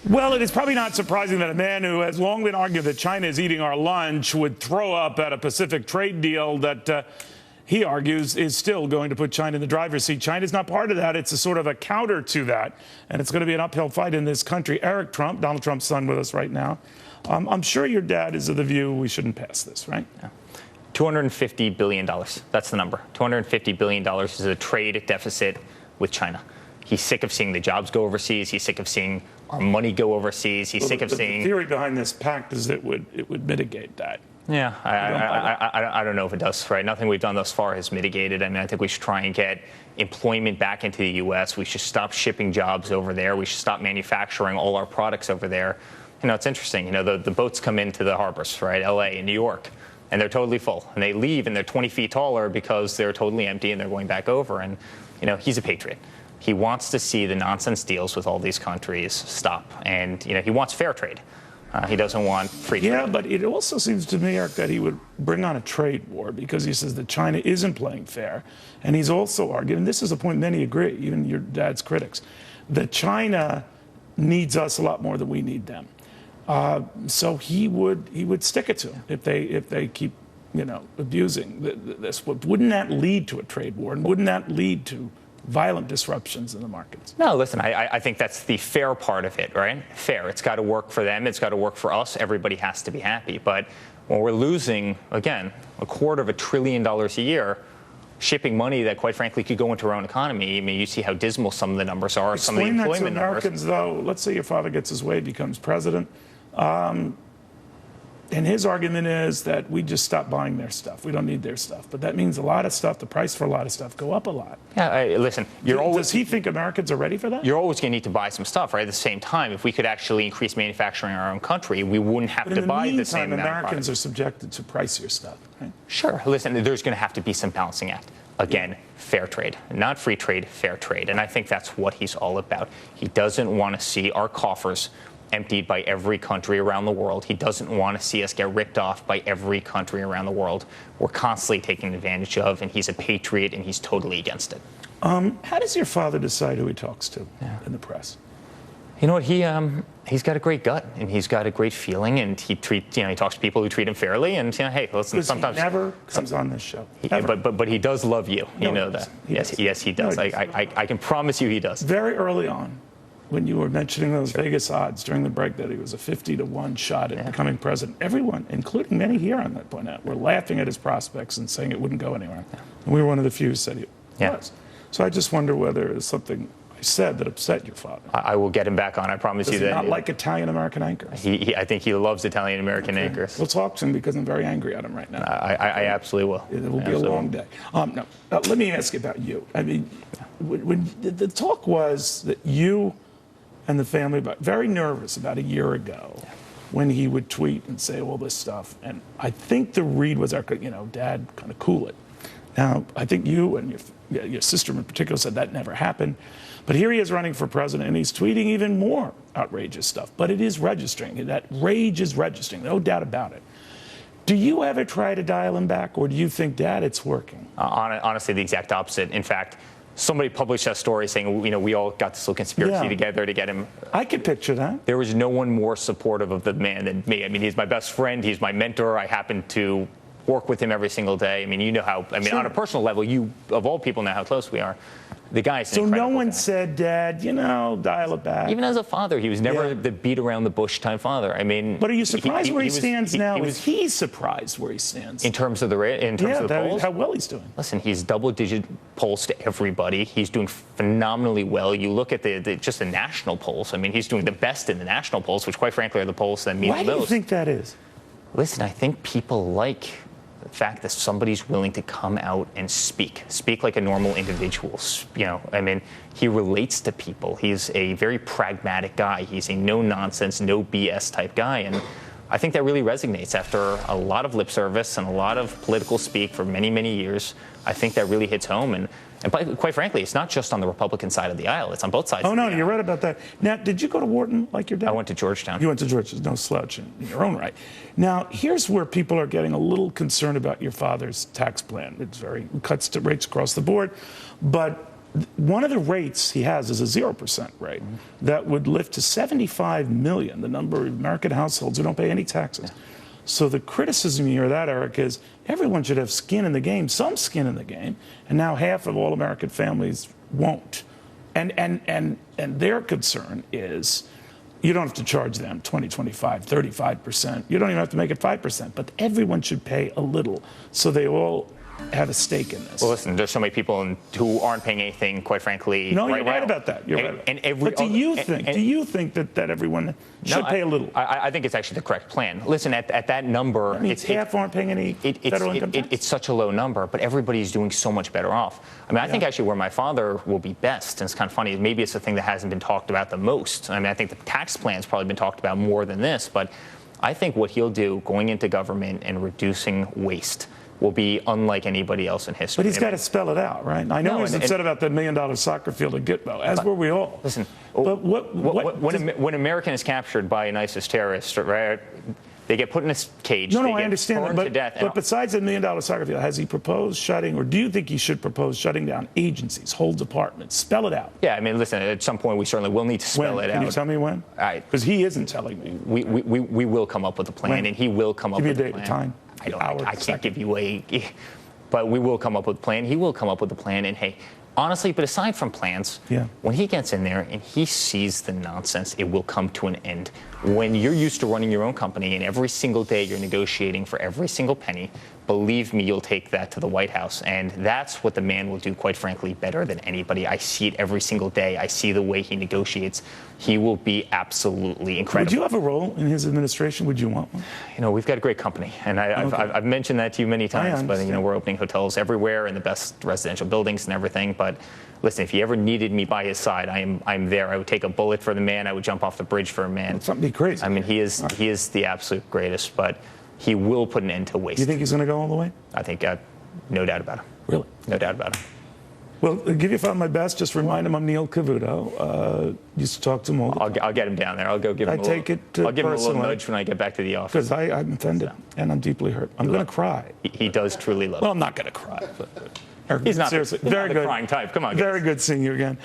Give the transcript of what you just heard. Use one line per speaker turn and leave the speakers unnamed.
Well, it is probably not surprising that a man who has long been arguing that China is eating our lunch would throw up at a Pacific trade deal that he argues is still going to put China in the driver's seat. China's not part of that. It's a sort of a counter to that. And it's going to be an uphill fight in this country. Eric Trump, Donald Trump's son, with us right now. I'm sure your dad is of the view we shouldn't pass this, right?
Yeah. $250 billion. That's the number. $250 billion is a trade deficit with China. He's sick of seeing the jobs go overseas. He's sick of seeing our money go overseas. He's sick of seeing...
The theory behind this pact is that it would mitigate that.
Yeah, I don't know if it does, right? Nothing we've done thus far has mitigated. I mean, I think we should try and get employment back into the U.S. We should stop shipping jobs over there. We should stop manufacturing all our products over there. You know, it's interesting. You know, the boats come into the harbors, right? L.A. and New York, and they're totally full. And they leave, and they're 20 feet taller because they're totally empty, and they're going back over. And, you know, he's a patriot. He wants to see the nonsense deals with all these countries stop. And, you know, he wants fair trade. He doesn't want free trade.
Yeah, but it also seems to me, Eric, that he would bring on a trade war because he says that China isn't playing fair. And he's also arguing, and this is a point many agree, even your dad's critics, that China needs us a lot more than we need them. So he would stick it to them if they keep, you know, abusing this. Wouldn't that lead to a trade war? And wouldn't that lead to violent disruptions in the markets?
No, listen, I think that's the fair part of it, right? Fair. It's got to work for them. It's got to work for us. Everybody has to be happy. But when we're losing, again, $250 billion a year, shipping money that, quite frankly, could go into our own economy, I mean, you see how dismal some of the numbers are, some of the employment
numbers. Explain that to Americans, though. Let's say your father gets his way, becomes president. And his argument is that we just stop buying their stuff. We don't need their stuff. But that means a lot of stuff, the price for a lot of stuff, go up a lot.
Yeah, listen,
does he think Americans are ready for that?
You're always going to need to buy some stuff, right? At the same time, if we could actually increase manufacturing in our own country, we wouldn't have to buy the same amount of product.
In the meantime, Americans are subjected to pricier stuff, right?
Sure. Listen, there's going to have to be some balancing act. Again, fair trade. Not free trade, fair trade. And I think that's what he's all about. He doesn't want to see our coffers emptied by every country around the world. He doesn't want to see us get ripped off by every country around the world. We're constantly taken advantage of, and he's a patriot, and he's totally against it.
How does your father decide who he talks to in the press?
You know what? He's got a great gut, and he's got a great feeling, and he talks to people who treat him fairly, and hey, listen, sometimes
he never comes on this show.
But he does love you.
No,
you know that. Yes, he does.
No,
I can promise you he does.
Very early on, when you were mentioning those Vegas odds during the break that he was a 50-1 shot at becoming president, everyone, including many here on that point out, were laughing at his prospects and saying it wouldn't go anywhere. And we were one of the few who said it was. So I just wonder whether it's something I said that upset your father.
I will get him back on. I promise you that.
Does he not like Italian-American anchors?
I think he loves Italian-American anchors.
We'll talk to him because I'm very angry at him right now.
I absolutely will.
It will be a long day. Let me ask you about you. I mean, when the talk was that you and the family were very nervous about a year ago when he would tweet and say all this stuff. And I think the read was, Dad, kind of cool it. Now, I think you and your sister in particular said that never happened. But here he is running for president, and he's tweeting even more outrageous stuff. But it is registering. That rage is registering, no doubt about it. Do you ever try to dial him back, or do you think, Dad, it's working?
Honestly, the exact opposite. In fact, somebody published that story saying, we all got this little conspiracy together to get him.
I could picture that.
There was no one more supportive of the man than me. I mean, he's my best friend. He's my mentor. I happen to work with him every single day. I mean, you know how, on a personal level, you, of all people, know how close we are. The guy's an incredible
So no one
guy.
said, Dad, dial it back.
Even as a father, he was never the beat around the bush type father. I mean,
but are you surprised where he stands now? Is he surprised where he stands
in terms of the polls?
How well he's doing.
Listen, he's double-digit polls to everybody. He's doing phenomenally well. You look at just the national polls. I mean, he's doing the best in the national polls, which, quite frankly, are the polls that mean the most.
Why do you think that is?
Listen, I think people like the fact that somebody's willing to come out and speak like a normal individual. He relates to people. He's a very pragmatic guy. He's a no-nonsense, no BS type guy. And I think that really resonates after a lot of lip service and a lot of political speak for many, many years. I think that really hits home. And quite frankly, it's not just on the Republican side of the aisle. It's on both sides.
Oh, no, you're right about that. Now, did you go to Wharton like your dad?
I went to Georgetown.
You went to Georgetown. No slouch in your own right. Now, here's where people are getting a little concerned about your father's tax plan. It cuts to rates across the board. But one of the rates he has is a 0% rate that would lift to 75 million, the number of American households who don't pay any taxes. So the criticism you hear of that, Eric, is everyone should have skin in the game, some skin in the game, and now half of all American families won't. And their concern is you don't have to charge them 20, 25, 35%. You don't even have to make it 5%, but everyone should pay a little so they all have a stake in this.
Well, listen, there's so many people who aren't paying anything, quite frankly.
No,
right
you're right
now.
about that. You're right.
But
do you think that everyone should pay a little?
I think it's actually the correct plan. Listen, at that number,
half aren't paying any federal income tax.
It's such a low number, but everybody's doing so much better off. I mean, I think actually where my father will be best, and it's kind of funny, maybe it's the thing that hasn't been talked about the most. I mean, I think the tax plan's probably been talked about more than this, but I think what he'll do going into government and reducing waste will be unlike anybody else in history.
But he's got to spell it out, right? I know he's upset about the $1 million soccer field at Gitmo, as were we all.
Listen,
but
when American is captured by an ISIS terrorist, right, they get put in a cage.
No,
they
I
get
understand
burned
that.
to death.
But besides the $1 million soccer field, has he proposed shutting, or do you think he should propose shutting down agencies, whole departments? Spell it out.
Yeah, I mean, listen, at some point we certainly will need to spell it out.
Can you tell me when? Because he isn't telling me.
We will come up with a plan, and he will come up with a plan.
Give me a date, time.
I can't give you a... But we will come up with a plan. He will come up with a plan. And hey, honestly, but aside from plans, when he gets in there and he sees the nonsense, it will come to an end. When you're used to running your own company and every single day you're negotiating for every single penny, believe me, you'll take that to the White House. And that's what the man will do, quite frankly, better than anybody. I see it every single day. I see the way he negotiates. He will be absolutely incredible.
Would you have a role in his administration? Would you want one?
You know, we've got a great company. And I've mentioned that to you many times. But, you know, we're opening hotels everywhere and the best residential buildings and everything. But listen, if he ever needed me by his side, I'm there. I would take a bullet for the man. I would jump off the bridge for a man.
Something crazy.
I mean, he is the absolute greatest. But he will put an end to waste.
You think he's going to go all the way?
I think, no doubt about it.
Really?
No doubt about it.
Well, I'll give you my best. Just remind him I'm Neil Cavuto. Used to talk to him all the time.
I'll get him down there. I'll go give him
I'll
give him a little nudge when I get back to the office.
Because I'm offended, and I'm deeply hurt. I'm going to cry.
He does truly love it.
Well, I'm not going to cry. But,
he's not
seriously.
He's
Very
not
good.
the crying type. Come on, guys.
Very good seeing you again.